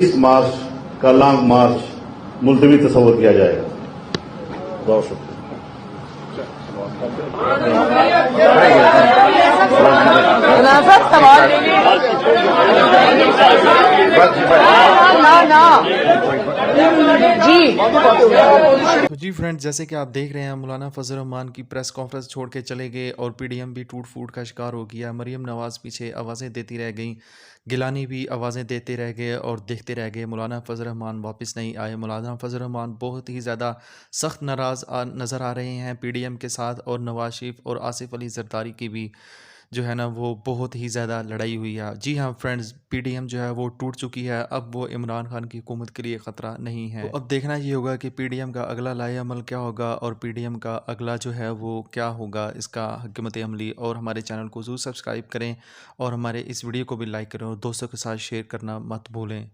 इस मार्च का लॉन्ग मार्च मुलतवी तस्वर किया जाएगा। बहुत शुक्रिया। तो जी फ्रेंड्स, जैसे कि आप देख रहे हैं मौलाना फजल रहमान की प्रेस कॉन्फ्रेंस छोड़ के चले गए और पीडीएम भी टूट फूट का शिकार हो गया। मरीम नवाज़ पीछे आवाज़ें देती रह गई, गिलानी भी आवाज़ें देते रह गए और देखते रह गए। मौलाना फजल रहमान वापस नहीं आए। मौलाना फजल रहमान बहुत ही ज़्यादा सख्त नाराज़ नज़र आ रहे हैं पीडीएम के साथ, और नवाज शरीफ और आसिफ अली जरदारी की भी जो है ना वो बहुत ही ज़्यादा लड़ाई हुई है। जी हाँ फ्रेंड्स, पीडीएम जो है वो टूट चुकी है। अब वो इमरान खान की हुकूमत के लिए ख़तरा नहीं है। तो अब देखना ये होगा कि पीडीएम का अगला लाएअमल क्या होगा और पीडीएम का अगला जो है वो क्या होगा, इसका हिकमत अमली। और हमारे चैनल को ज़रूर सब्सक्राइब करें और हमारे इस वीडियो को भी लाइक करें और दोस्तों के साथ शेयर करना मत भूलें।